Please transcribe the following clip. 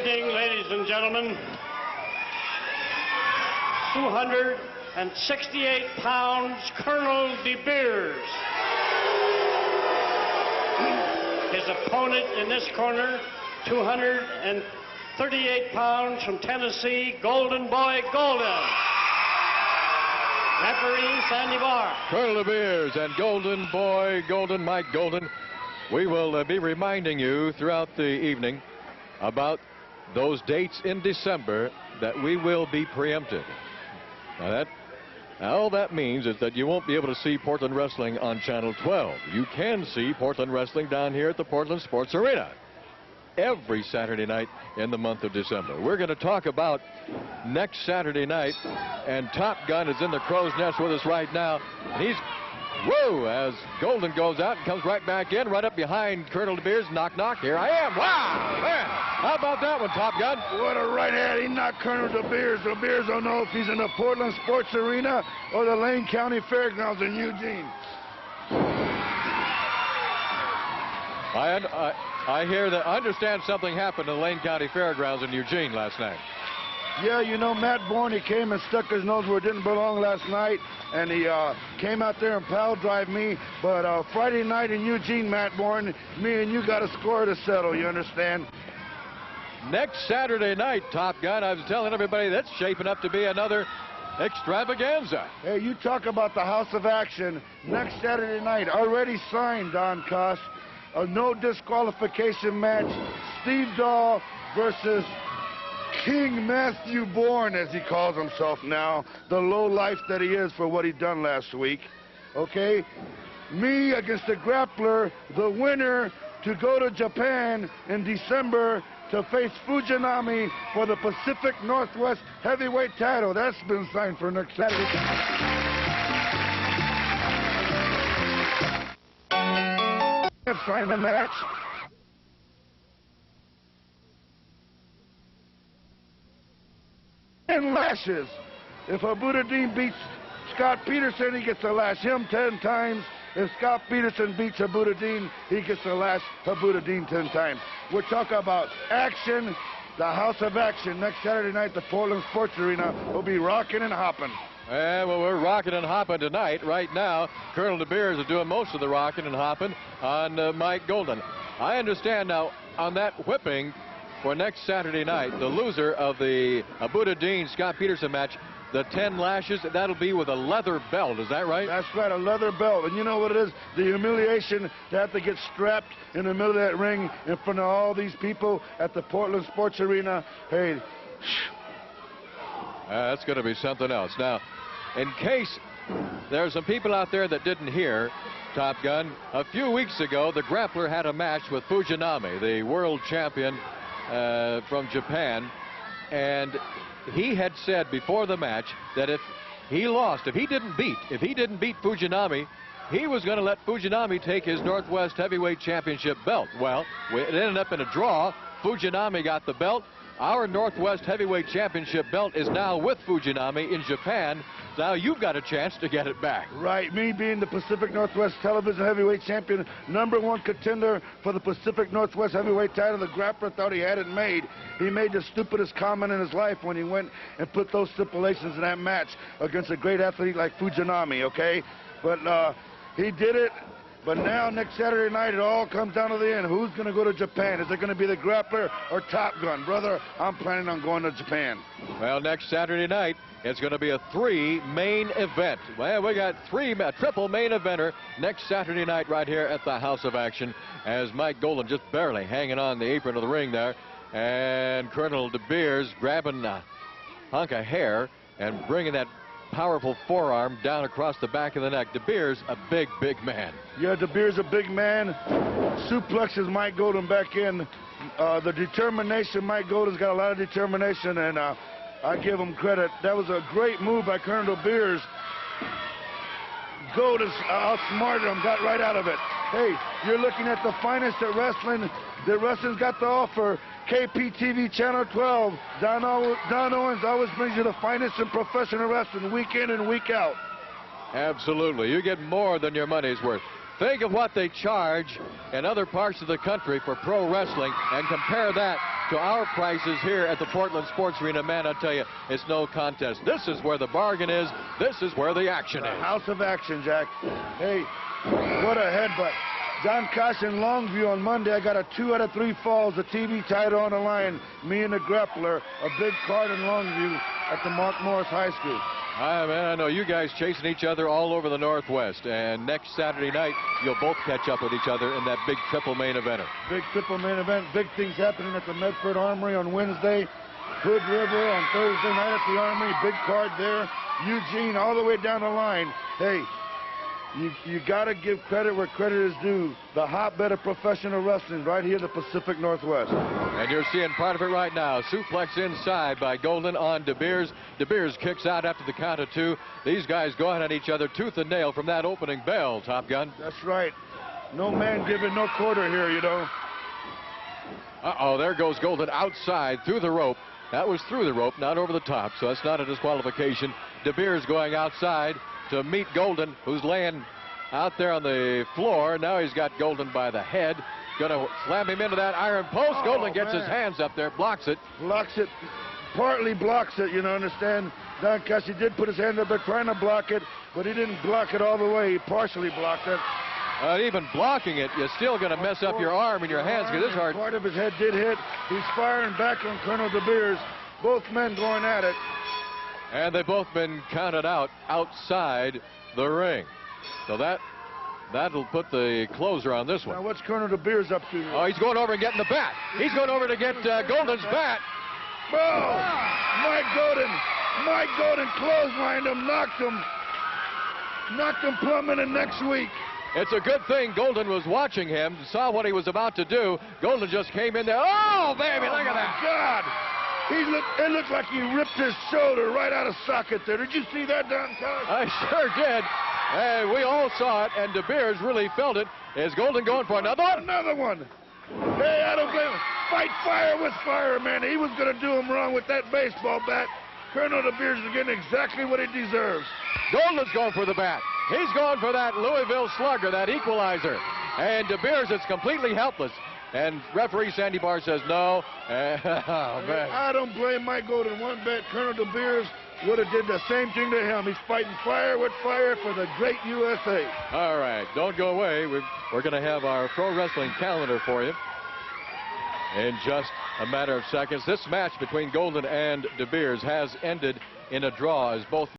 evening, ladies and gentlemen. 268 pounds, Colonel DeBeers. His opponent in this corner, 238 pounds from Tennessee, Golden Boy Golden. Referee Sandy Barr. Colonel DeBeers and Golden Boy Golden, Mike Golden. We will be reminding you throughout the evening about those dates in December that we will be preempted. Now all that means is that you won't be able to see Portland Wrestling on Channel 12. You can see Portland Wrestling down here at the Portland Sports Arena every Saturday night in the month of December. We're going to talk about next Saturday night, and Top Gun is in the crow's nest with us right now. And he's, whoa, as Golden goes out and comes right back in, right up behind Colonel DeBeers. Knock, knock, here I am. Wow, man, how about that one, Top Gun? What a right hand. He knocked Colonel DeBeers. DeBeers don't know if he's in the Portland Sports Arena or the Lane County Fairgrounds in Eugene. I hear that. I understand something happened in the Lane County Fairgrounds in Eugene last night. Yeah, you know, Matt Bourne, he came and stuck his nose where it didn't belong last night, and he came out there and pile drive me. But Friday night in Eugene, Matt Bourne, me and you got a score to settle, you understand? Next Saturday night, Top Gun, I was telling everybody that's shaping up to be another extravaganza. Hey, you talk about the House of Action. Next Saturday night, already signed, Don Cost. A no disqualification match, Steve Dahl versus King Matthew Bourne, as he calls himself now, the low life that he is for what he done last week. Okay, me against the grappler, the winner to go to Japan in December to face Fujinami for the Pacific Northwest heavyweight title. That's been signed for next Saturday. Sign the match. And lashes. If Abudadeen beats Scott Peterson, he gets to lash him 10 times. If Scott Peterson beats Abudadeen, he gets to lash Abudadeen 10 times. We're talking about action, the House of Action. Next Saturday night, the Portland Sports Arena will be rocking and hopping. Well, we're rocking and hopping tonight. Right now, Colonel DeBeers is doing most of the rocking and hopping on Mike Golden. I understand now on that whipping for next Saturday night, the loser of the Abudadeen Scott Peterson match, the 10 lashes, that'll be with a leather belt. Is that right? That's right, a leather belt. And you know what it is? The humiliation to have to get strapped in the middle of that ring in front of all these people at the Portland Sports Arena. Hey, that's going to be something else. Now, in case there's some people out there that didn't hear, Top Gun, a few weeks ago, the grappler had a match with Fujinami, the world champion from Japan, and he had said before the match that if he lost, if he didn't beat Fujinami, he was going to let Fujinami take his Northwest Heavyweight Championship belt. Well, it ended up in a draw. Fujinami got the belt. Our Northwest Heavyweight Championship belt is now with Fujinami in Japan. Now you've got a chance to get it back. Right, me being the Pacific Northwest Television Heavyweight Champion, #1 contender for the Pacific Northwest Heavyweight title. The grappler thought he had it made. He made the stupidest comment in his life when he went and put those stipulations in that match against a great athlete like Fujinami, okay? But he did it. But now, next Saturday night, it all comes down to the end. Who's going to go to Japan? Is it going to be the grappler or Top Gun? Brother, I'm planning on going to Japan. Well, next Saturday night, it's going to be a 3-main event. Well, we got a triple main eventer next Saturday night right here at the House of Action, as Mike Golden just barely hanging on the apron of the ring there, and Colonel DeBeers grabbing a hunk of hair and bringing that powerful forearm down across the back of the neck. DeBeers, a big, big man. Yeah, DeBeers, a big man. Suplexes Mike Golden back in. The determination, Mike Golden's got a lot of determination, and I give him credit. That was a great move by Colonel DeBeers. Golden outsmarted him, got right out of it. Hey, you're looking at the finest at wrestling. The wrestling's got to offer. KPTV Channel 12. Don Owens always brings you the finest in professional wrestling week in and week out. Absolutely. You get more than your money's worth. Think of what they charge in other parts of the country for pro wrestling and compare that to our prices here at the Portland Sports Arena, man, I tell you, it's no contest. This is where the bargain is. This is where the action is. House of action, Jack. Hey, what a headbutt. Don Kosh in Longview on Monday. I got a 2 out of 3 falls. The TV title on the line. Me and the grappler. A big card in Longview at the Mark Morris High School. Man, I know you guys chasing each other all over the Northwest. And next Saturday night, you'll both catch up with each other in that big triple main eventer. Big triple main event. Big things happening at the Medford Armory on Wednesday. Hood River on Thursday night at the Armory. Big card there. Eugene all the way down the line. Hey, you got to give credit where credit is due. The hotbed of professional wrestling right here in the Pacific Northwest. And you're seeing part of it right now. Suplex inside by Golden on DeBeers. DeBeers kicks out after the count of 2. These guys going at each other tooth and nail from that opening bell, Top Gun. That's right. No man giving no quarter here, you know. Uh-oh, there goes Golden outside through the rope. That was through the rope, not over the top, so that's not a disqualification. DeBeers going outside to meet Golden, who's laying out there on the floor. Now he's got Golden by the head. Going to slam him into that iron post. Golden gets his hands up there, blocks it. Blocks it. Partly blocks it, you know, understand? Don Cassie did put his hand up there trying to block it, but he didn't block it all the way. He partially blocked it. Even blocking it, you're still going to mess up your arm and your hands because it's hard. Part of his head did hit. He's firing back on Colonel DeBeers. Both men going at it. And they've both been counted out outside the ring. So that'll put the closer on this one. Now what's Colonel DeBeers up to? Oh, he's going over and getting the bat. He's going over to get Golden's bat. Oh, Mike Golden clotheslined him, knocked him plumb in the next week. It's a good thing Golden was watching him, saw what he was about to do. Golden just came in there. Oh, baby, look at that. God. It looked like he ripped his shoulder right out of socket there. Did you see that, Don Kosh? I sure did. Hey, we all saw it, and DeBeers really felt it. Is Golden going for another one? Another one. Hey, I don't blame him. Fight fire with fire, man. He was going to do him wrong with that baseball bat. Colonel DeBeers is getting exactly what he deserves. Golden's going for the bat. He's going for that Louisville slugger, that equalizer. And DeBeers is completely helpless. And referee Sandy Barr says no. Oh, man. I don't blame Mike Golden one bit. Colonel DeBeers would have did the same thing to him. He's fighting fire with fire for the great USA. All right, don't go away. We're going to have our pro wrestling calendar for you in just a matter of seconds. This match between Golden and DeBeers has ended in a draw as both